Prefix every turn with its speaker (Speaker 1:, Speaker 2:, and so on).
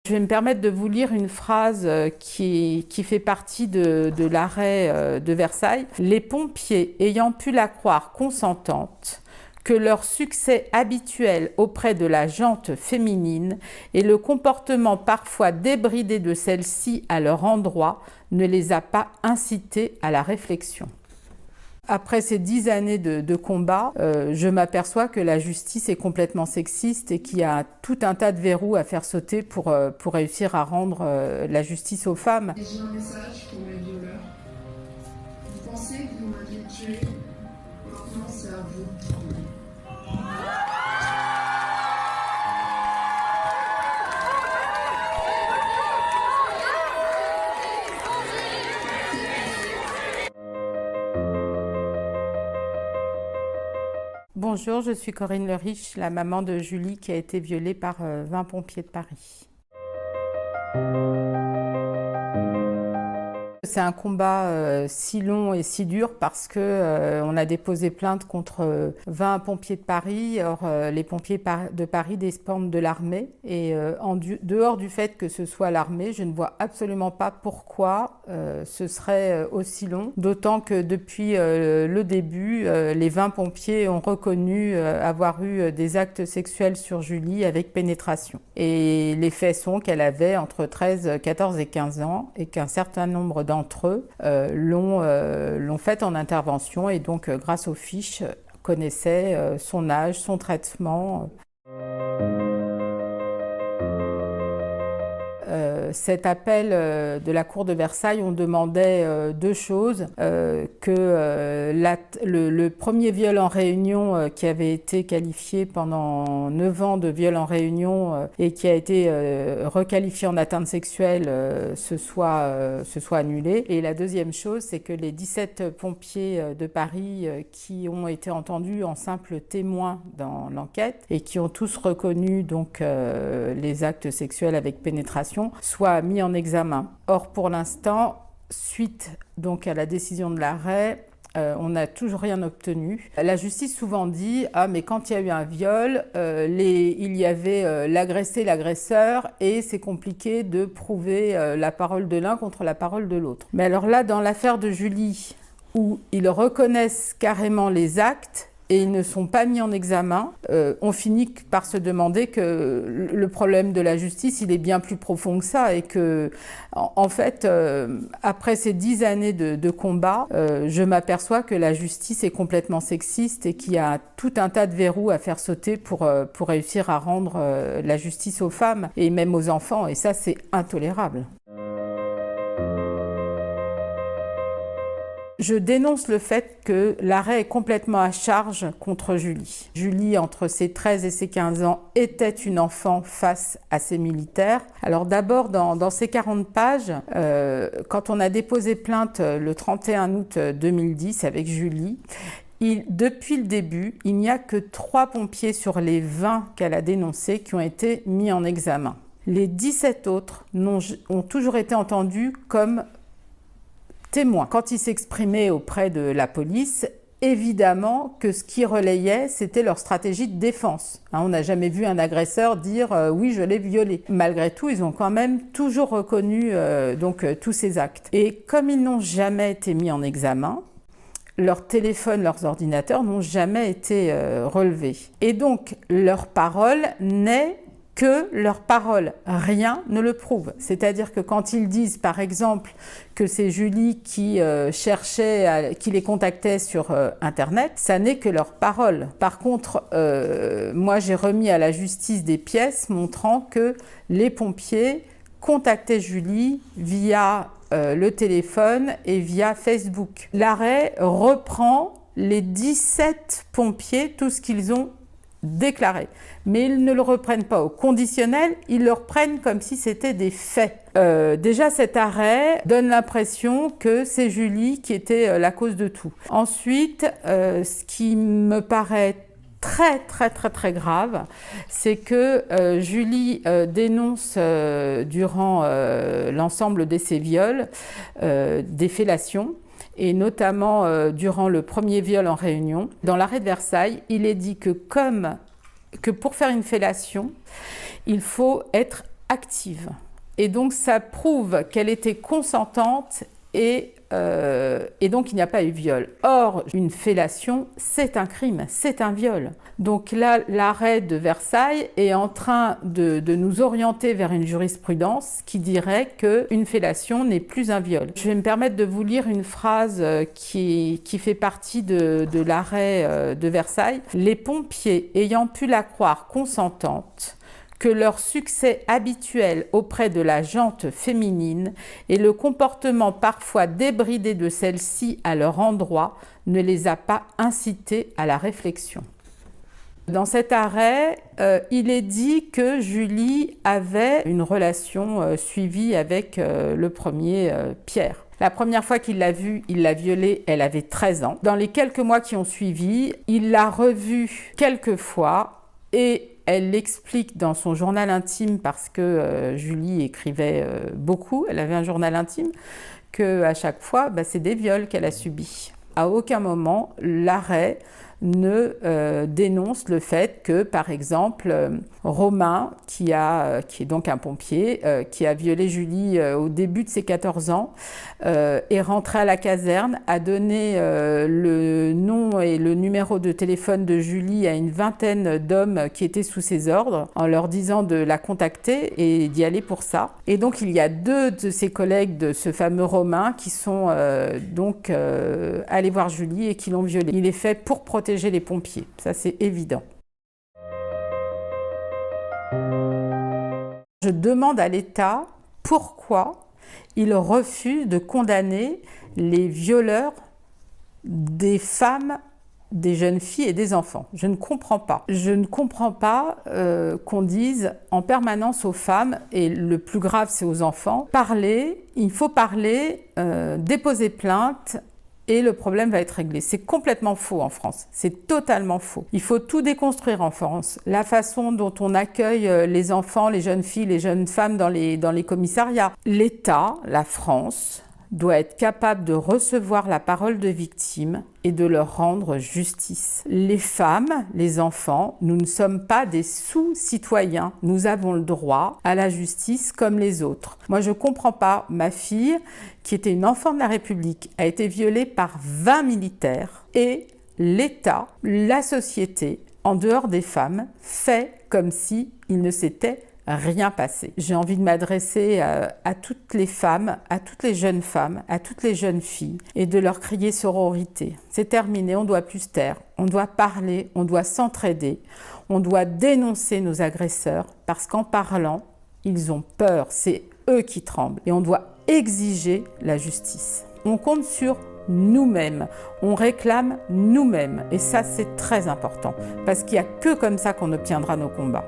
Speaker 1: Je vais me permettre de vous lire une phrase qui fait partie de l'arrêt de Versailles. Les pompiers ayant pu la croire consentante, que leur succès habituel auprès de la gente féminine et le comportement parfois débridé de celle-ci à leur endroit ne les a pas incités à la réflexion. Après ces 10 années de combat, je m'aperçois que la justice est complètement sexiste et qu'il y a tout un tas de verrous à faire sauter pour réussir à rendre la justice aux femmes.
Speaker 2: Et j'ai un message pour mes violeurs. Vous pensez que vous m'aviez tué, maintenant c'est à vous.
Speaker 1: Bonjour, je suis Corinne Leriche, la maman de Julie qui a été violée par 20 pompiers de Paris. C'est un combat si long et si dur parce que on a déposé plainte contre 20 pompiers de Paris. Or, les pompiers de Paris dépendent de l'armée et dehors du fait que ce soit l'armée, je ne vois absolument pas pourquoi ce serait aussi long. D'autant que depuis le début, les 20 pompiers ont reconnu avoir eu des actes sexuels sur Julie avec pénétration. Et les faits sont qu'elle avait entre 13, 14 et 15 ans et qu'un certain nombre d'entre eux l'ont faite en intervention et donc grâce aux fiches connaissaient son âge, son traitement. Cet appel de la cour de Versailles, on demandait deux choses, que le premier viol en réunion qui avait été qualifié pendant 9 ans de viol en réunion et qui a été requalifié en atteinte sexuelle se soit annulé. Et la deuxième chose, c'est que les 17 pompiers de Paris qui ont été entendus en simple témoin dans l'enquête et qui ont tous reconnu donc les actes sexuels avec pénétration soient mis en examen. Or, pour l'instant, suite donc à la décision de l'arrêt, on n'a toujours rien obtenu. La justice souvent dit « Ah, mais quand il y a eu un viol, il y avait l'agressé, l'agresseur, et c'est compliqué de prouver la parole de l'un contre la parole de l'autre. » Mais alors là, dans l'affaire de Julie, où ils reconnaissent carrément les actes, et ils ne sont pas mis en examen, on finit par se demander que le problème de la justice, il est bien plus profond que ça et que, en fait, après ces 10 années de combat, je m'aperçois que la justice est complètement sexiste et qu'il y a tout un tas de verrous à faire sauter pour réussir à rendre la justice aux femmes et même aux enfants, et ça, c'est intolérable. Je dénonce le fait que l'arrêt est complètement à charge contre Julie. Julie, entre ses 13 et ses 15 ans, était une enfant face à ces militaires. Alors d'abord, dans ces 40 pages, quand on a déposé plainte le 31 août 2010 avec Julie, depuis le début, il n'y a que 3 pompiers sur les 20 qu'elle a dénoncés qui ont été mis en examen. Les 17 autres ont toujours été entendus comme témoins. Quand ils s'exprimaient auprès de la police, évidemment que ce qui relayait, c'était leur stratégie de défense. On n'a jamais vu un agresseur dire « oui, je l'ai violé ». Malgré tout, ils ont quand même toujours reconnu tous ces actes. Et comme ils n'ont jamais été mis en examen, leurs téléphones, leurs ordinateurs n'ont jamais été relevés. Et donc, leur parole n'est que leur parole, rien ne le prouve. C'est-à-dire que quand ils disent, par exemple, que c'est Julie qui qui les contactait sur Internet, ça n'est que leur parole. Par contre, moi j'ai remis à la justice des pièces montrant que les pompiers contactaient Julie via le téléphone et via Facebook. L'arrêt reprend les 17 pompiers, tout ce qu'ils ont déclaré. Mais ils ne le reprennent pas au conditionnel, ils le reprennent comme si c'était des faits. Déjà, cet arrêt donne l'impression que c'est Julie qui était la cause de tout. Ensuite, ce qui me paraît très grave, c'est que Julie dénonce durant l'ensemble de ses viols des fellations, et notamment durant le premier viol en réunion. Dans l'arrêt de Versailles, il est dit que pour faire une fellation, il faut être active. Et donc ça prouve qu'elle était consentante et donc il n'y a pas eu viol. Or, une fellation, c'est un crime, c'est un viol. Donc là, l'arrêt de Versailles est en train de nous orienter vers une jurisprudence qui dirait qu'une fellation n'est plus un viol. Je vais me permettre de vous lire une phrase qui fait partie de l'arrêt de Versailles. « Les pompiers ayant pu la croire consentante, que leur succès habituel auprès de la gente féminine et le comportement parfois débridé de celle-ci à leur endroit ne les a pas incités à la réflexion. » Dans cet arrêt, il est dit que Julie avait une relation suivie avec le premier Pierre. La première fois qu'il l'a vue, il l'a violée, elle avait 13 ans. Dans les quelques mois qui ont suivi, il l'a revue quelques fois et elle l'explique dans son journal intime, parce que Julie écrivait beaucoup, elle avait un journal intime, qu'à chaque fois, c'est des viols qu'elle a subis. À aucun moment, l'arrêt ne dénonce le fait que, par exemple, Romain, qui est donc un pompier, qui a violé Julie au début de ses 14 ans, est rentré à la caserne, a donné le nom et le numéro de téléphone de Julie à une vingtaine d'hommes qui étaient sous ses ordres, en leur disant de la contacter et d'y aller pour ça. Et donc, il y a 2 de ses collègues de ce fameux Romain qui sont allés voir Julie et qui l'ont violée. Il est fait pour protéger les pompiers, ça c'est évident. Je demande à l'État pourquoi il refuse de condamner les violeurs des femmes, des jeunes filles et des enfants. Je ne comprends pas. Je ne comprends pas qu'on dise en permanence aux femmes, et le plus grave c'est aux enfants, il faut parler, déposer plainte, et le problème va être réglé. C'est complètement faux en France. C'est totalement faux. Il faut tout déconstruire en France. La façon dont on accueille les enfants, les jeunes filles, les jeunes femmes dans les commissariats. L'État, la France, doit être capable de recevoir la parole de victimes et de leur rendre justice. Les femmes, les enfants, nous ne sommes pas des sous-citoyens. Nous avons le droit à la justice comme les autres. Moi, je ne comprends pas. Ma fille, qui était une enfant de la République, a été violée par 20 militaires et l'État, la société, en dehors des femmes, fait comme si il ne s'était rien passé. J'ai envie de m'adresser à toutes les femmes, à toutes les jeunes femmes, à toutes les jeunes filles et de leur crier sororité. C'est terminé, on ne doit plus se taire, on doit parler, on doit s'entraider, on doit dénoncer nos agresseurs parce qu'en parlant, ils ont peur, c'est eux qui tremblent et on doit exiger la justice. On compte sur nous-mêmes, on réclame nous-mêmes et ça c'est très important parce qu'il n'y a que comme ça qu'on obtiendra nos combats.